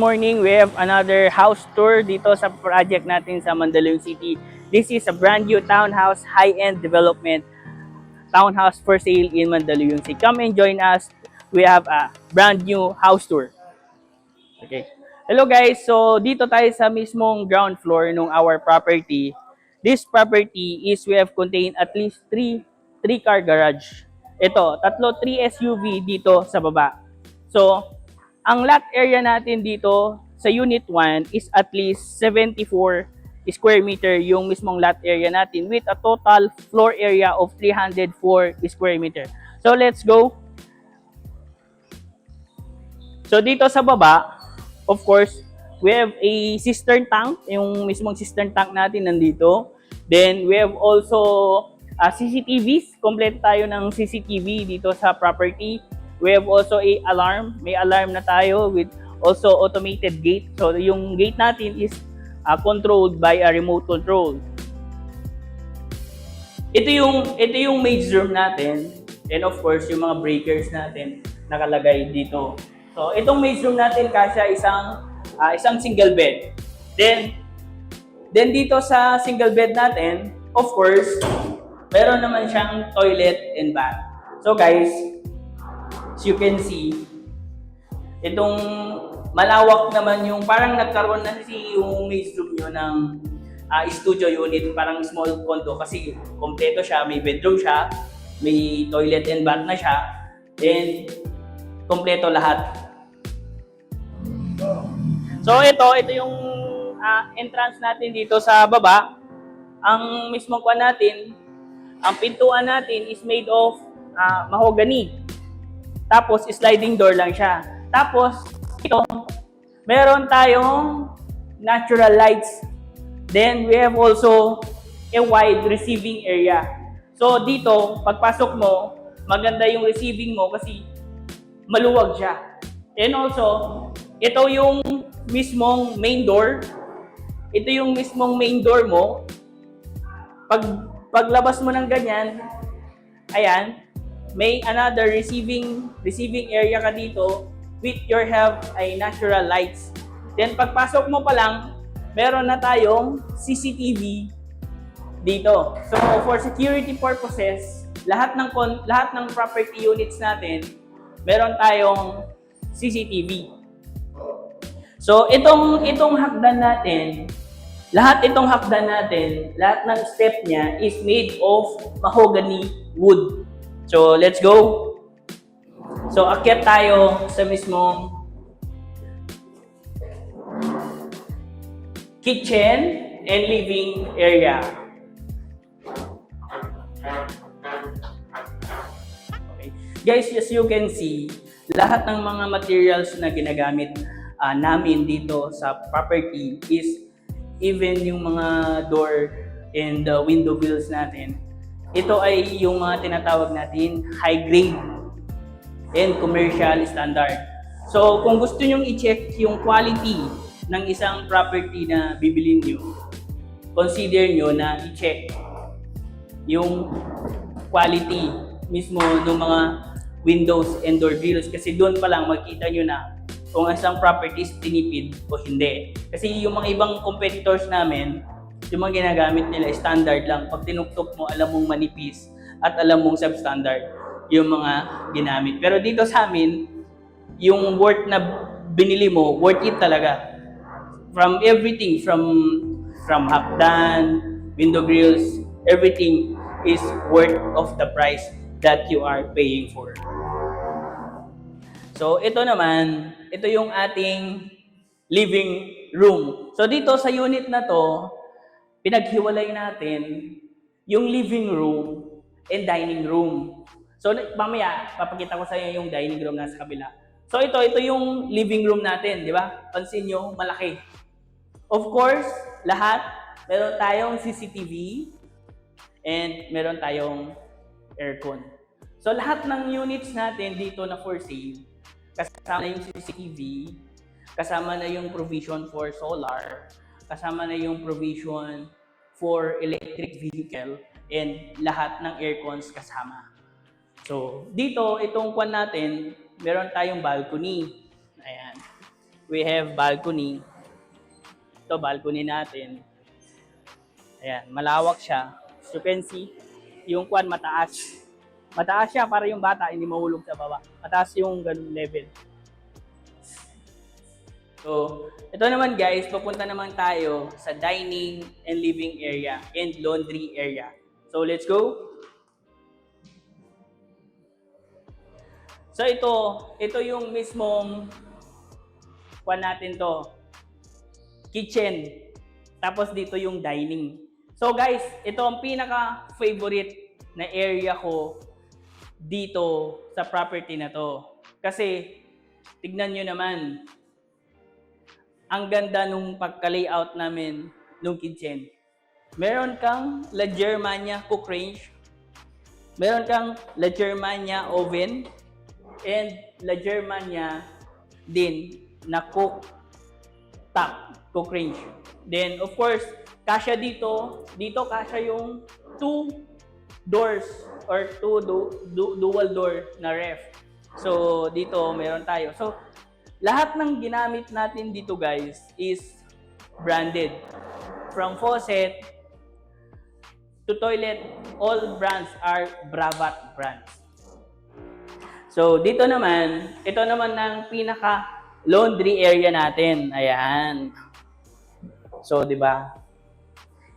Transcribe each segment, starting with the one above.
Morning, we have another house tour dito sa project natin sa Mandaluyong City. This is a brand new townhouse, high-end development, townhouse for sale in Mandaluyong City. Come and join us. We have a brand new house tour. Okay. Hello guys, so dito tayo sa mismong ground floor ng our property. This property is we have contained at least three car garage. Ito, 3 SUV dito sa baba. So, ang lot area natin dito sa Unit 1 is at least 74 square meter yung mismong lot area natin with a total floor area of 304 square meter. So, let's go. So, dito sa baba, of course, we have a cistern tank. Yung mismong cistern tank natin nandito. Then, we have also CCTVs. Kompleto tayo ng CCTV dito sa property. We have also a alarm. May alarm na tayo with also automated gate. So, yung gate natin is controlled by a remote control. Ito yung maid's room natin. And of course, yung mga breakers natin nakalagay dito. So, itong maid's room natin kasya isang single bed. Then dito sa single bed natin, of course, meron naman siyang toilet and bath. So guys, as you can see, itong malawak naman yung parang nagkaroon na yung maid's room nyo ng studio unit, parang small condo kasi kompleto siya, may bedroom siya, may toilet and bath na siya, then kompleto lahat. So ito yung entrance natin dito sa baba. Ang mismong kuan natin, ang pintuan natin is made of mahogany. Tapos sliding door lang siya. Tapos ito, meron tayong natural lights. Then we have also a wide receiving area. So dito, pagpasok mo, maganda yung receiving mo kasi maluwag siya. And also, ito yung mismong main door. Ito yung mismong main door mo. Paglabas mo ng ganyan, ayan, may another receiving area ka dito with your have ay natural lights. Then pagpasok mo pa lang, meron na tayong CCTV dito. So for security purposes, lahat ng property units natin, meron tayong CCTV. So itong hagdan natin, lahat ng step niya is made of mahogany wood. So let's go. So akyat tayo sa mismong kitchen and living area. Okay. Guys, as you can see, lahat ng mga materials na ginagamit namin dito sa property is even yung mga door and window grills natin. Ito ay yung mga tinatawag natin high grade and commercial standard. So kung gusto nyong i-check yung quality ng isang property na bibilin nyo, consider nyo na i-check yung quality mismo ng mga windows and door grills kasi doon pa lang makita nyo na kung isang property is tinipid o hindi. Kasi yung mga ibang competitors namin, yung mga ginagamit nila standard lang. Pag tinuktok mo, alam mong manipis at alam mong substandard yung mga ginamit. Pero dito sa amin, yung worth na binili mo, worth it talaga. From everything, from hagdan, window grills, everything is worth of the price that you are paying for. So ito naman, ito yung ating living room. So dito sa unit na to, pinaghiwalay natin yung living room and dining room. So mamaya, papakita ko sa inyo yung dining room nasa kabila. So ito yung living room natin, di ba? Pansin nyo, malaki. Of course, lahat, meron tayong CCTV and meron tayong aircon. So lahat ng units natin dito na for sale, kasama na yung CCTV, kasama na yung provision for solar, kasama na yung provision for electric vehicle, and lahat ng aircons kasama. So, dito, itong kwan natin, meron tayong balcony. Ayan. We have balcony. Ito, balcony natin. Ayan, malawak siya. As you can see, yung kwan mataas. Mataas siya para yung bata hindi mahulog sa baba. Mataas yung ganung level. So, ito naman guys, papunta naman tayo sa dining and living area and laundry area. So, let's go. So, ito yung mismong kwan natin to. Kitchen. Tapos dito yung dining. So guys, ito ang pinaka-favorite na area ko dito sa property na to. Kasi, tignan nyo naman, ang ganda nung pagka-layout namin nung kitchen. Meron kang La Germania cook range, meron kang La Germania oven, and La Germania din na cook top, cook range. Then, of course, kasya dito kasya yung 2 doors or 2 dual door na ref. So, dito meron tayo. So, lahat ng ginamit natin dito guys is branded. From faucet to toilet, all brands are Bravat brands. So, dito naman, ito naman ng pinaka laundry area natin. Ayan. So, di ba?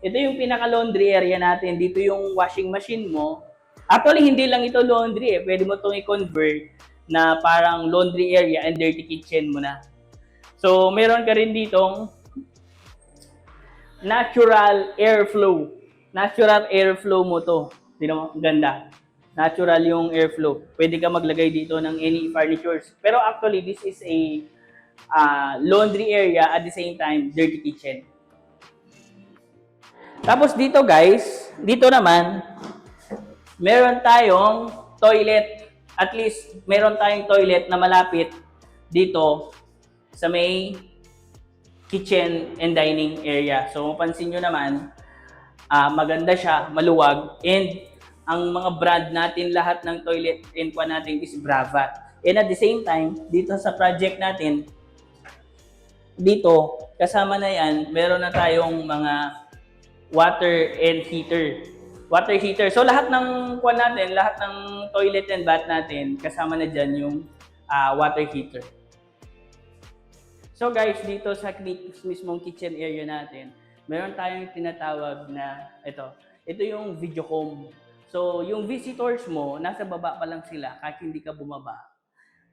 Ito yung pinaka laundry area natin. Dito yung washing machine mo. Actually, hindi lang ito laundry eh. Pwede mo itong i-convert na parang laundry area and dirty kitchen mo na. So, meron ka rin ditong natural airflow. Natural airflow mo to. Di naman, ganda. Natural yung airflow. Pwede ka maglagay dito ng any furnitures. Pero actually, this is a laundry area at the same time, dirty kitchen. Tapos dito guys, dito naman, meron tayong toilet. At least, meron tayong toilet na malapit dito sa may kitchen and dining area. So, mapansin nyo naman, maganda siya, maluwag, and ang mga brand natin, lahat ng toilet and kwan natin is Bravat. And at the same time, dito sa project natin, dito, kasama na yan, meron na tayong mga water and heater. Water heater. So lahat ng kwan natin, lahat ng toilet and bath natin, kasama na dyan yung water heater. So guys, dito sa mismong kitchen area natin, meron tayong tinatawag na ito yung videocom. So yung visitors mo, nasa baba pa lang sila, kahit hindi ka bumaba,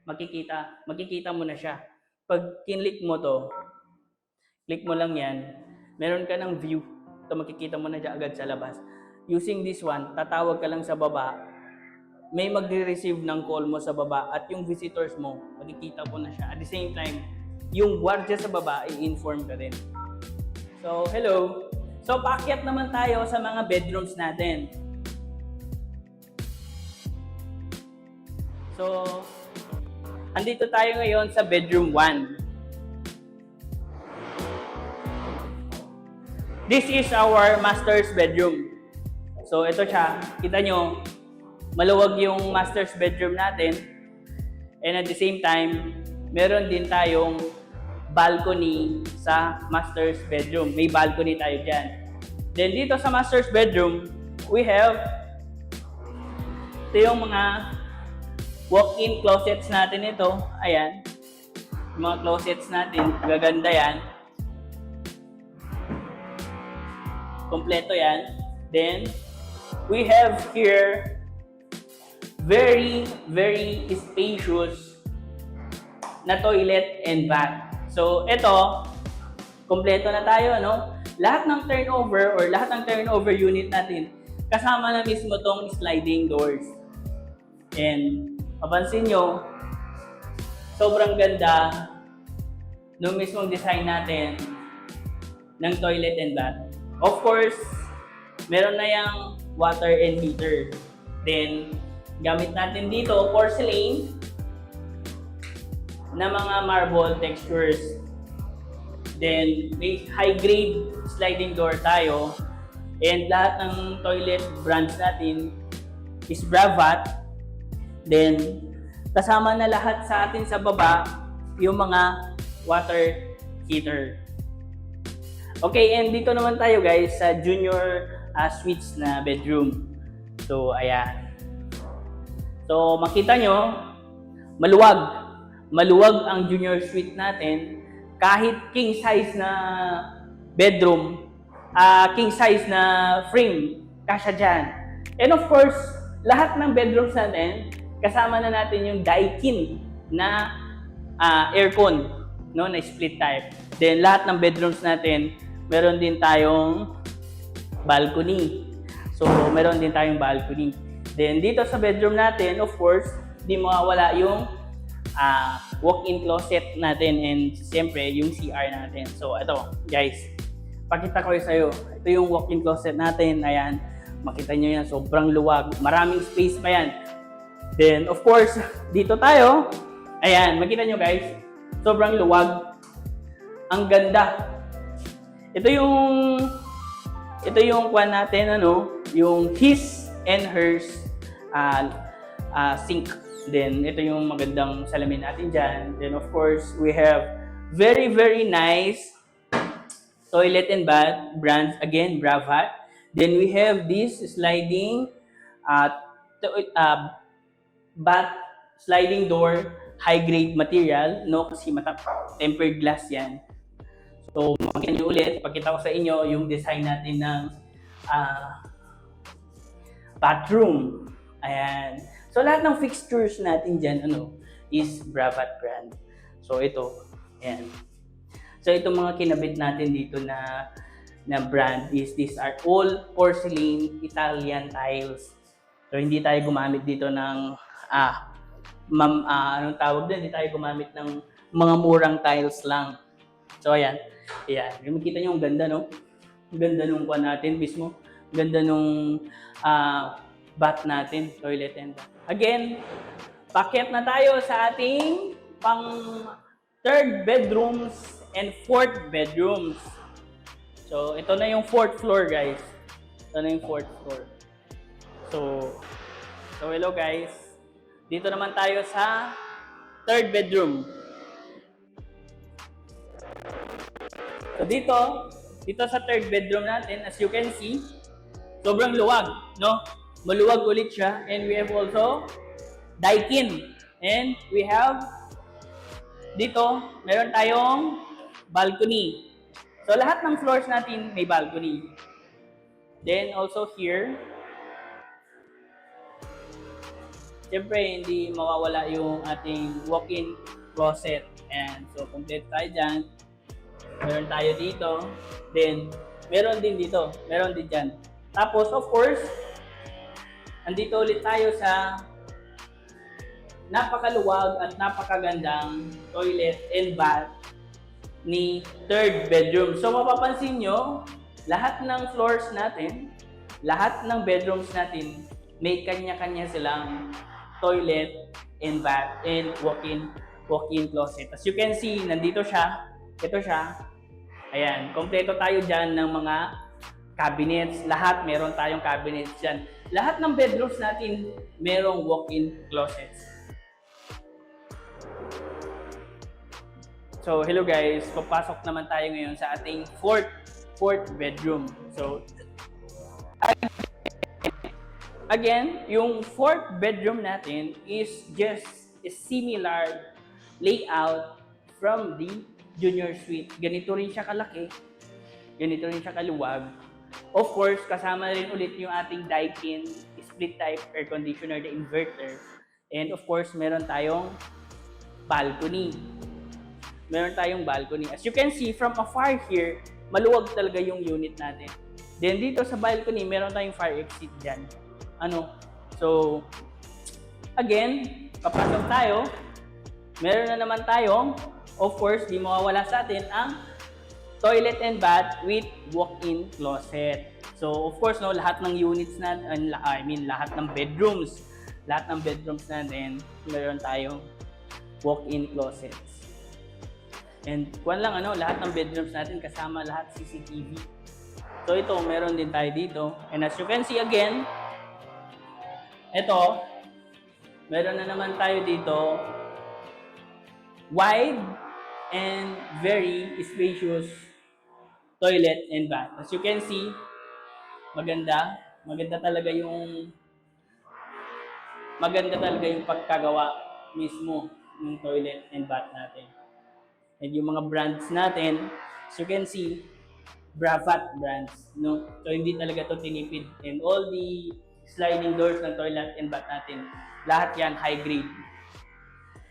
makikita mo na siya. Pag kinlik mo to, click mo lang yan, meron ka ng view. Ito makikita mo na dyan agad sa labas. Using this one, tatawag ka lang sa baba, may magre-receive ng call mo sa baba at yung visitors mo, makikita mo na siya. At the same time, yung guardia sa baba, i-inform ka rin. So, hello. So, paakyat naman tayo sa mga bedrooms natin. So, andito tayo ngayon sa bedroom 1. This is our master's bedroom. So, ito siya. Kita nyo, maluwag yung master's bedroom natin. And at the same time, meron din tayong balcony sa master's bedroom. May balcony tayo dyan. Then, dito sa master's bedroom, we have ito yung mga walk-in closets natin ito. Ayan. Yung mga closets natin. Gaganda yan. Kompleto yan. Then, we have here very, very spacious na toilet and bath. So, ito, kompleto na tayo, no? Lahat ng turnover or lahat ng turnover unit natin, kasama na mismo tong sliding doors. And, mapansin nyo, sobrang ganda nung mismong design natin ng toilet and bath. Of course, meron na yung water and heater. Then, gamit natin dito, porcelain na mga marble textures. Then, may high-grade sliding door tayo. And lahat ng toilet brands natin is Bravat. Then, kasama na lahat sa atin sa baba, yung mga water heater. Okay, and dito naman tayo guys sa junior suites na bedroom. So, ayan. So, makita nyo, maluwag. Maluwag ang junior suite natin. Kahit king size na bedroom, king size na frame, kasya dyan. And of course, lahat ng bedrooms natin, kasama na natin yung Daikin na aircon, no, na split type. Then, lahat ng bedrooms natin, meron din tayong balcony. So, meron din tayong balcony. Then, dito sa bedroom natin, of course, di mawawala yung walk-in closet natin and siyempre, yung CR natin. So, ito, guys. Pakita ko sa'yo. Ito yung walk-in closet natin. Ayan. Makita nyo yan. Sobrang luwag. Maraming space pa yan. Then, of course, dito tayo. Ayan. Makita nyo, guys. Sobrang luwag. Ang ganda. Ito yung kwan natin, yung his and hers sink. Then, ito yung magandang salamin natin dyan. Then, of course, we have very, very nice toilet and bath brands. Again, Bravat. Then, we have this sliding bath sliding door, high-grade material, no? Kasi tempered glass yan. So, makikita nyo ulit, pakita ko sa inyo yung design natin ng bathroom. Ayan. So, lahat ng fixtures natin dyan, is Bravat brand. So, ito. Ayan. So, itong mga kinabit natin dito na brand these are all porcelain Italian tiles. So, hindi tayo gumamit dito ng, anong tawag doon? Hindi tayo gumamit ng mga murang tiles lang. So, ayan. Ayan. Makikita nyo, ang ganda, no? Ang ganda nung kwan natin mismo. Ang ganda nung bath natin, toilet and bath. Again, packet na tayo sa ating pang third bedrooms and fourth bedrooms. So, ito na yung fourth floor, guys. Ito na yung fourth floor. So hello, guys. Dito naman tayo sa third bedroom. So, dito sa third bedroom natin, as you can see, sobrang luwag, no? Maluwag ulit siya. And we have also Daikin. And we have dito, meron tayong balcony. So, lahat ng floors natin may balcony. Then, also here, siyempre, hindi mawawala yung ating walk-in closet. And so, complete tayo dyan. Meron tayo dito. Then, meron din dito. Meron din dyan. Tapos, of course, andito ulit tayo sa napakaluwag at napakagandang toilet and bath ni third bedroom. So, mapapansin nyo, lahat ng floors natin, lahat ng bedrooms natin, may kanya-kanya silang toilet and bath and walk-in closet. As you can see, nandito siya. Ito siya. Ayan, kompleto tayo dyan ng mga cabinets. Lahat meron tayong cabinets dyan. Lahat ng bedrooms natin merong walk-in closets. So, hello guys. Papasok naman tayo ngayon sa ating fourth bedroom. So, again, yung fourth bedroom natin is just a similar layout from the junior suite. Ganito rin siya kalaki. Ganito rin siya kaluwag. Of course, kasama rin ulit yung ating Daikin split type air conditioner, the inverter. And of course, meron tayong balcony. Meron tayong balcony. As you can see from afar here, maluwag talaga yung unit natin. Then dito sa balcony, meron tayong fire exit dyan. So, again, papasok tayo. Meron na naman tayong, of course, di mawawala sa atin ang toilet and bath with walk-in closet. So, of course, lahat ng units natin, lahat ng bedrooms natin, meron tayong walk-in closets. And lahat ng bedrooms natin kasama lahat CCTV. So, ito, meron din tayo dito. And as you can see again, ito, meron na naman tayo dito wide and very spacious toilet and bath. As you can see, maganda. Maganda talaga yung pagkagawa mismo ng toilet and bath natin. And yung mga brands natin, as you can see, Bravat brands, no? So hindi talaga to tinipid. And all the sliding doors ng toilet and bath natin, lahat yan high grade.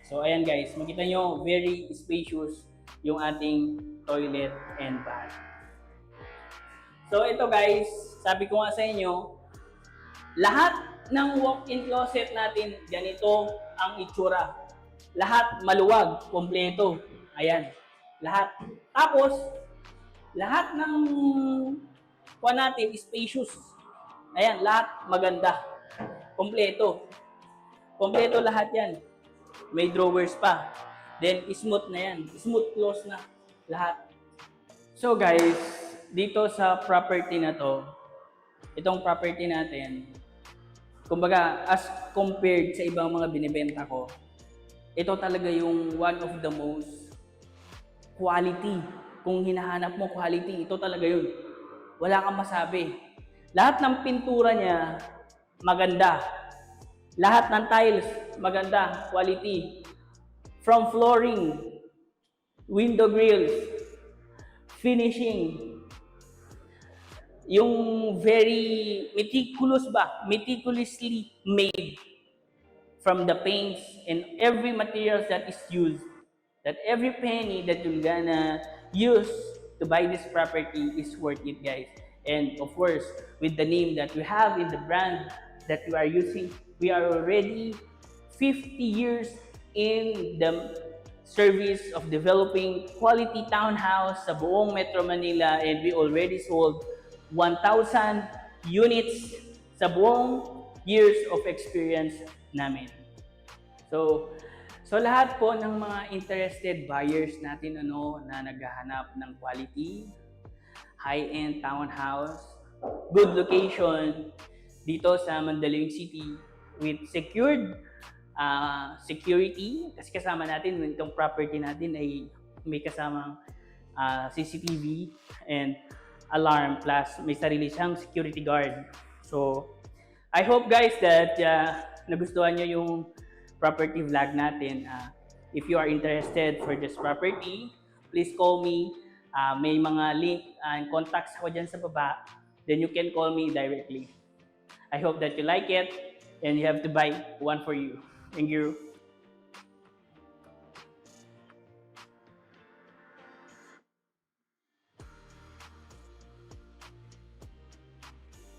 So ayan guys, makita nyo, very spacious yung ating toilet and bath. So ito guys, sabi ko nga sa inyo, lahat ng walk-in closet natin, ganito ang itsura. Lahat maluwag, kompleto. Ayan, lahat. Tapos, lahat ng kuha natin, spacious. Ayan, lahat maganda. Kompleto. Kompleto lahat yan. May drawers pa. Then, smooth na yan. Smooth close na. Lahat. So guys, dito sa property na to, itong property natin, kumbaga, as compared sa ibang mga binibenta ko, ito talaga yung one of the most quality. Kung hinahanap mo quality, ito talaga yun. Wala kang masabi. Lahat ng pintura niya, maganda. Lahat ng tiles, maganda, quality. From flooring, window grills, finishing, yung very meticulously made from the paints and every materials that is used, that every penny that you're gonna use to buy this property is worth it, guys. And of course, with the name that we have in the brand that we are using, we are already 50 years in the service of developing quality townhouse sa buong Metro Manila, and we already sold 1,000 units sa buong years of experience namin. So lahat po ng mga interested buyers natin na naghahanap ng quality, high-end townhouse, good location dito sa Mandaluyong City with secured security, kasi kasama natin itong property natin ay may kasamang CCTV and alarm, plus may sarili siyang security guard. So I hope guys that nagustuhan nyo yung property vlog natin. If you are interested for this property, please call me. May mga link and contacts ako dyan sa baba. Then you can call me directly. I hope that you like it and you have to buy one for you. Thank you.